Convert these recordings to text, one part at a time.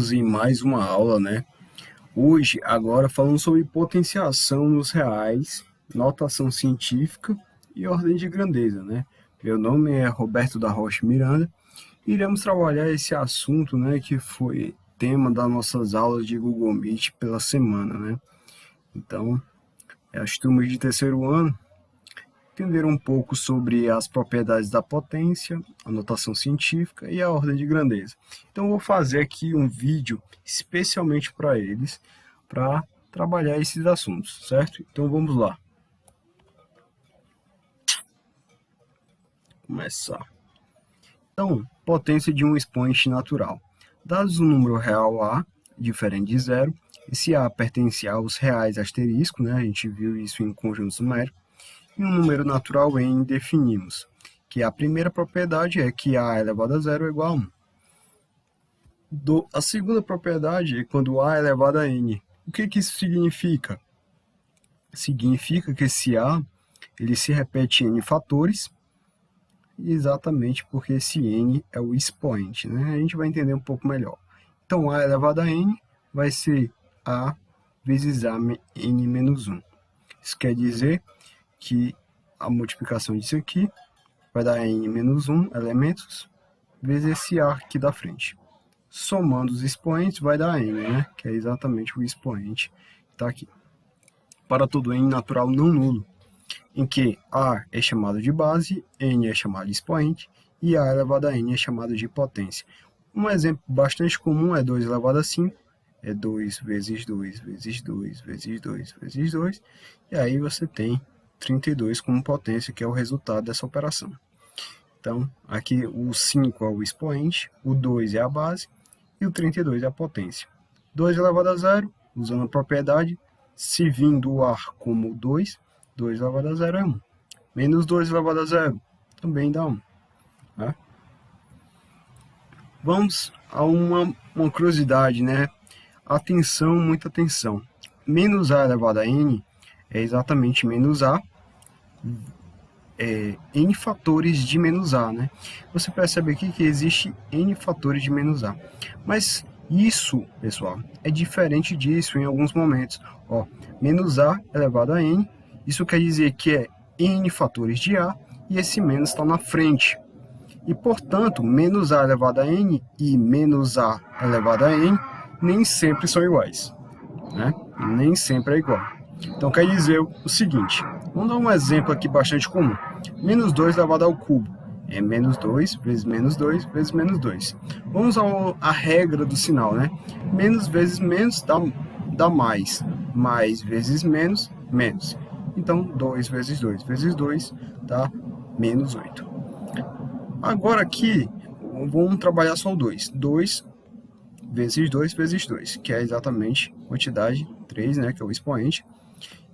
Em mais uma aula, né? Hoje, agora falando sobre potenciação nos reais, notação científica e ordem de grandeza, né? Meu nome é Roberto da Rocha Miranda e iremos trabalhar esse assunto, né, que foi tema das nossas aulas de Google Meet pela semana, né? Então, as turmas de terceiro ano entenderam um pouco sobre as propriedades da potência, a notação científica e a ordem de grandeza. Então, eu vou fazer aqui um vídeo especialmente para eles, para trabalhar esses assuntos, certo? Então, vamos lá. Começar. Então, potência de um expoente natural. Dados um número real A, diferente de zero, esse A pertence aos reais asterisco, né? A gente viu isso em conjuntos numéricos, e um número natural n definimos, que a primeira propriedade é que a elevado a zero é igual a 1. A segunda propriedade é quando a elevado a n. O que isso significa? Significa que esse a ele se repete em n fatores, exatamente porque esse n é o expoente, né? A gente vai entender um pouco melhor. Então, a elevado a n vai ser a vezes a n menos 1. Isso quer dizer que a multiplicação disso aqui vai dar n menos 1 elementos vezes esse a aqui da frente. Somando os expoentes vai dar n, né? Que é exatamente o expoente que está aqui. Para todo n natural não nulo, em que a é chamado de base, n é chamado de expoente e a elevado a n é chamado de potência. Um exemplo bastante comum é 2 elevado a 5, é 2 vezes 2 vezes 2 vezes 2 vezes 2, e aí você tem 32 como potência, que é o resultado dessa operação. Então, aqui o 5 é o expoente, o 2 é a base e o 32 é a potência. 2 elevado a zero, usando a propriedade, se vindo o ar como 2, 2 elevado a zero é 1. Menos 2 elevado a zero também dá 1. Tá? Vamos a uma curiosidade, né? Atenção, muita atenção. Menos a elevado a n é exatamente menos a n fatores de menos a, né? Você percebe aqui que existe n fatores de menos a. Mas isso, pessoal, é diferente disso em alguns momentos. Ó, menos a elevado a n, isso quer dizer que é n fatores de a e esse menos está na frente. E, portanto, menos a elevado a n e menos a elevado a n nem sempre são iguais, né? Nem sempre é igual. Então, quer dizer o seguinte, vamos dar um exemplo aqui bastante comum. Menos 2 elevado ao cubo é menos 2 vezes menos 2 vezes menos 2. Vamos à regra do sinal, né? Menos vezes menos dá mais. Mais vezes menos, menos. Então, 2 vezes 2 vezes 2 dá menos 8. Agora aqui, vamos trabalhar só o 2. 2 vezes 2 vezes 2, que é exatamente a quantidade 3, né, que é o expoente.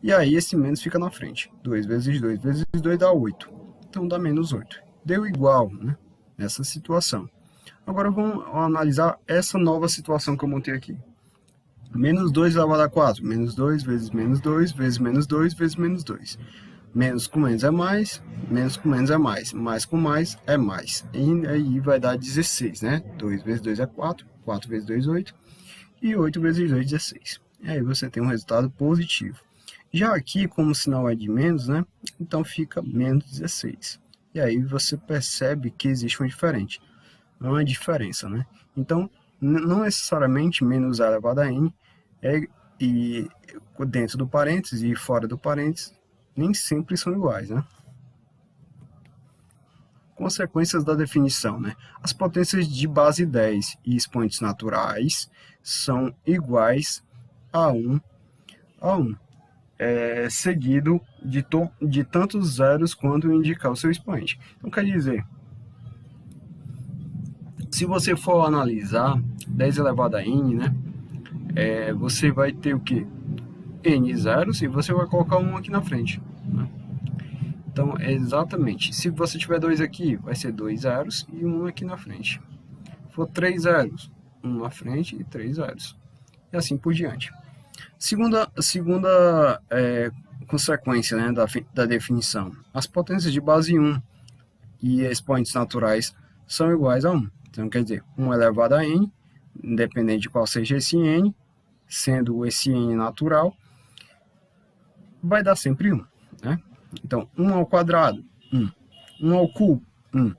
E aí esse menos fica na frente. 2 vezes 2 vezes 2 dá 8. Então dá menos 8. Deu igual, né, nessa situação. Agora vamos analisar essa nova situação que eu montei aqui. Menos 2 elevado a 4. Menos 2 vezes menos 2 vezes menos 2 vezes menos 2. Menos com menos é mais, menos com menos é mais com mais é mais. E aí vai dar 16, né? 2 vezes 2 é 4, 4 vezes 2 é 8, e 8 vezes 2 é 16. E aí você tem um resultado positivo. Já aqui, como o sinal é de menos, né? Então fica menos 16. E aí você percebe que existe uma diferença, né? Então, não necessariamente menos a elevado a n e dentro do parênteses e fora do parênteses nem sempre são iguais, né? Consequências da definição, né? As potências de base 10 e expoentes naturais são iguais a 1 seguido de tantos zeros quanto indicar o seu expoente. Então, quer dizer, se você for analisar 10 elevado a n, né? Você vai ter o quê? N zeros e você vai colocar um aqui na frente, né? Então, exatamente, se você tiver 2 aqui, vai ser 2 zeros e 1 aqui na frente. Se for 3 zeros, 1 na frente e 3 zeros. E assim por diante. Segunda consequência, né, da definição. As potências de base 1 e expoentes naturais são iguais a 1. Então, quer dizer, 1 elevado a n independente de qual seja esse n, sendo esse n natural, vai dar sempre 1, né? Então, 1 ao quadrado, 1. 1 ao cubo, 1.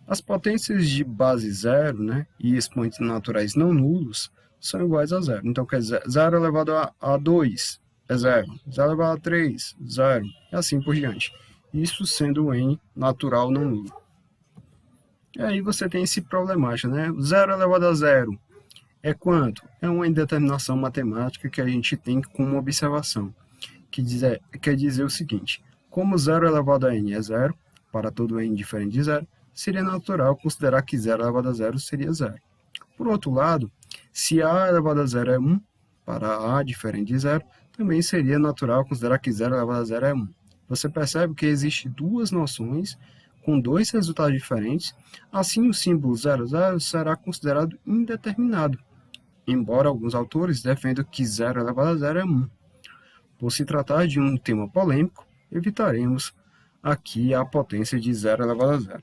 As potências de base zero, né, e expoentes naturais não nulos são iguais a zero. Então, quer dizer, 0 elevado a 2 é 0. 0 elevado a 3, 0. E assim por diante. Isso sendo o n natural não nulo. E aí você tem esse problemático, né? 0 elevado a 0 é quanto? É uma indeterminação matemática que a gente tem com uma observação. Que quer dizer o seguinte: como 0 elevado a n é 0, para todo n diferente de 0, seria natural considerar que 0 elevado a 0 seria 0. Por outro lado, se a elevado a 0 é 1, para a diferente de 0, também seria natural considerar que 0 elevado a 0 é 1. Você percebe que existem duas noções com dois resultados diferentes, assim o símbolo 00 será considerado indeterminado, embora alguns autores defendam que 0 elevado a 0 é 1. Por se tratar de um tema polêmico, evitaremos aqui a potência de 0 elevado a 0.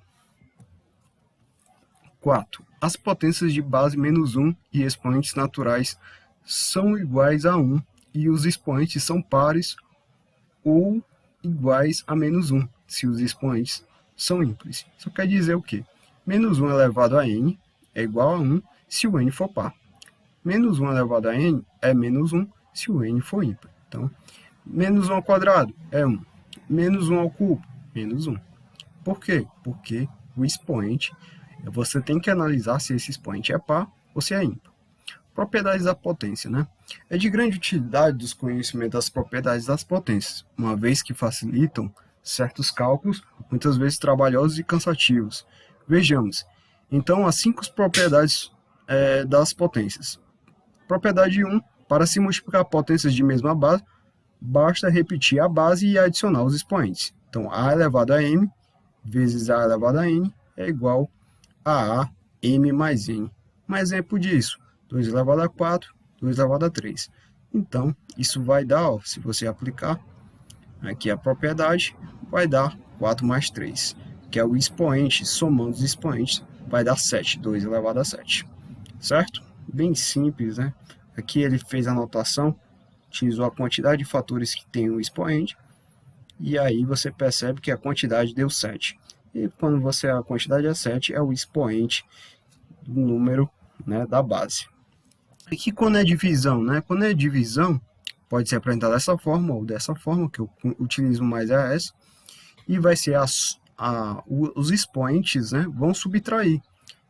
4. As potências de base menos 1 e expoentes naturais são iguais a 1 e os expoentes são pares ou iguais a menos 1, se os expoentes são ímpares. Isso quer dizer o quê? Menos 1 elevado a n é igual a 1 se o n for par. Menos 1 elevado a n é menos 1 se o n for ímpar. Então, menos 1 ao quadrado é 1. Menos 1 ao cubo, menos 1. Por quê? Porque o expoente, você tem que analisar se esse expoente é par ou se é ímpar. Propriedades da potência, né? É de grande utilidade dos conhecimentos das propriedades das potências, uma vez que facilitam certos cálculos, muitas vezes trabalhosos e cansativos. Vejamos, então, as 5 propriedades das potências. Propriedade 1, para se multiplicar potências de mesma base, basta repetir a base e adicionar os expoentes. Então, a elevado a m vezes a elevado a n é igual a m mais n. Um exemplo disso, 2 elevado a 4, 2 elevado a 3. Então, isso vai dar, ó, se você aplicar aqui a propriedade, vai dar 4 mais 3, que é o expoente, somando os expoentes, vai dar 7, 2 elevado a 7. Certo? Bem simples, né? Aqui ele fez a notação, utilizou a quantidade de fatores que tem o expoente, e aí você percebe que a quantidade deu 7. E quando a quantidade é 7, é o expoente do número, né, da base. Aqui quando é divisão, né? Quando é divisão, pode ser apresentado dessa forma ou dessa forma, que eu utilizo mais é essa, e vai ser os expoentes, né, vão subtrair.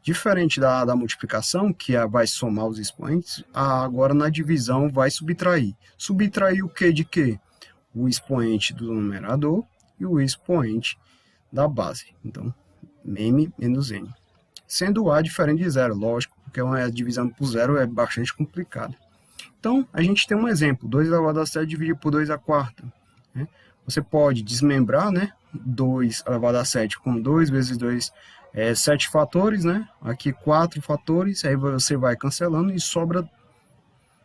Diferente da multiplicação, que vai somar os expoentes, agora na divisão vai subtrair. Subtrair o que de quê? O expoente do numerador e o expoente da base. Então, m menos n. Sendo a diferente de zero, lógico, porque a divisão por zero é bastante complicada. Então, a gente tem um exemplo, 2 elevado a 7 dividido por 2 a quarta. Né? Você pode desmembrar, né? 2 elevado a 7 com 2 vezes 2 é 7 fatores, né? Aqui 4 fatores, aí você vai cancelando e sobra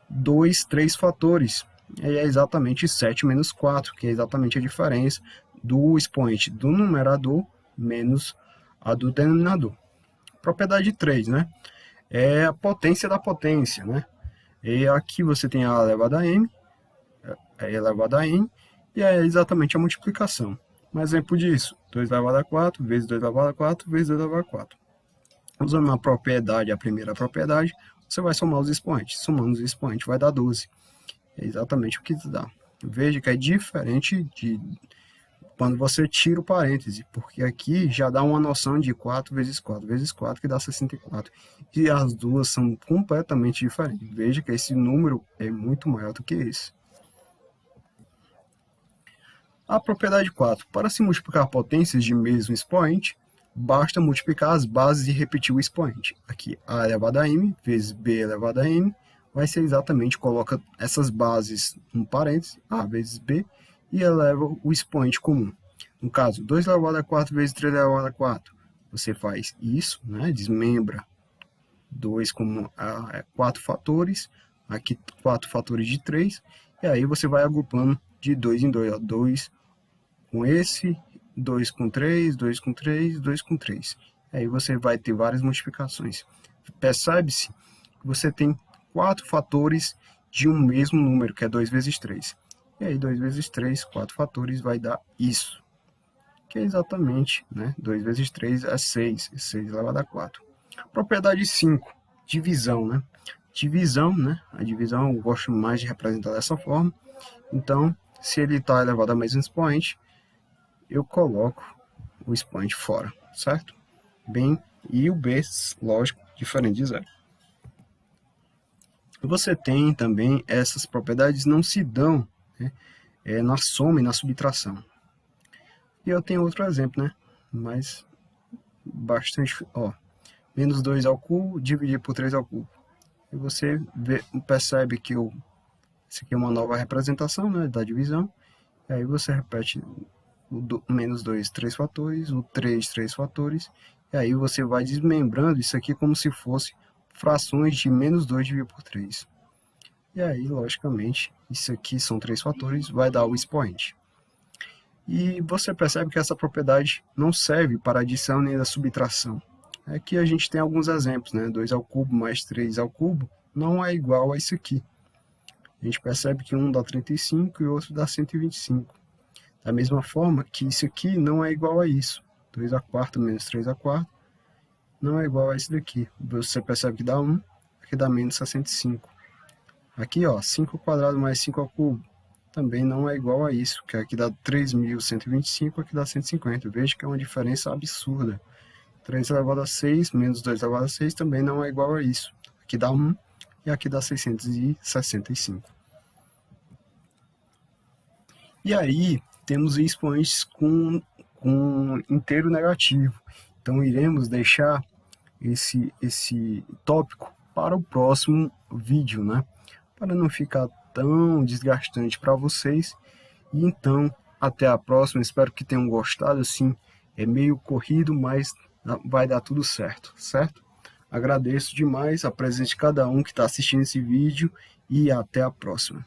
2, 3 fatores. E é exatamente 7 menos 4, que é exatamente a diferença do expoente do numerador menos a do denominador. Propriedade 3, né? É a potência da potência, né? E aqui você tem a elevado a m, elevado a n, e é exatamente a multiplicação. Um exemplo disso, 2 elevado a 4 vezes 2 elevado a 4 vezes 2 elevado a 4. Usando a propriedade, a primeira propriedade, você vai somar os expoentes. Somando os expoentes vai dar 12. É exatamente o que dá. Veja que é diferente de quando você tira o parêntese, porque aqui já dá uma noção de 4 vezes 4 vezes 4, que dá 64. E as duas são completamente diferentes. Veja que esse número é muito maior do que esse. A propriedade 4. Para se multiplicar potências de mesmo expoente, basta multiplicar as bases e repetir o expoente. Aqui, a elevado a m vezes b elevado a m vai ser exatamente, coloca essas bases no parênteses, a vezes b, e eleva o expoente comum. No caso, 2 elevado a 4 vezes 3 elevado a 4. Você faz isso, né? Desmembra 2 como 4 fatores, aqui 4 fatores de 3, e aí você vai agrupando de 2 em 2, ó, 2 com esse, 2 com 3, 2 com 3, 2 com 3. Aí você vai ter várias multiplicações. Percebe-se você tem 4 fatores de um mesmo número, que é 2 vezes 3. E aí 2 vezes 3, 4 fatores, vai dar isso, que é exatamente, né? 2 vezes 3 é 6, e 6 elevado a 4. Propriedade 5, divisão, né? Divisão, né? A divisão eu gosto mais de representar dessa forma. Então, se ele está elevado a mais um expoente, eu coloco o expoente fora, certo? Bem, e o b, lógico, diferente de zero. Você tem também essas propriedades não se dão, né, na soma e na subtração. E eu tenho outro exemplo, né? Mas bastante, ó, menos 2 ao cubo dividido por 3 ao cubo. E você percebe que isso aqui é uma nova representação, né, da divisão. E aí você repete o menos 2, 3 fatores, o 3, 3 fatores. E aí você vai desmembrando isso aqui como se fosse frações de menos 2 dividido por 3. E aí, logicamente, isso aqui são 3 fatores, vai dar o expoente. E você percebe que essa propriedade não serve para adição nem da subtração. Aqui a gente tem alguns exemplos, né? 2 ao cubo mais 3 ao cubo não é igual a isso aqui. A gente percebe que um dá 35 e o outro dá 125. Da mesma forma que isso aqui não é igual a isso. 2 a quarta menos 3 a quarta não é igual a esse daqui. Você percebe que dá 1, aqui dá menos 65. Aqui, ó, 5 ao quadrado mais 5 ao cubo também não é igual a isso, que aqui dá 3.125, aqui dá 150. Veja que é uma diferença absurda. 3 elevado a 6 menos 2 elevado a 6 também não é igual a isso. Aqui dá 1 e aqui dá 665. E aí, temos expoentes com inteiro negativo. Então, iremos deixar esse tópico para o próximo vídeo, né? Para não ficar tão desgastante para vocês. E então, até a próxima. Espero que tenham gostado. Assim, é meio corrido, mas vai dar tudo certo, certo? Agradeço demais a presença de cada um que está assistindo esse vídeo e até a próxima.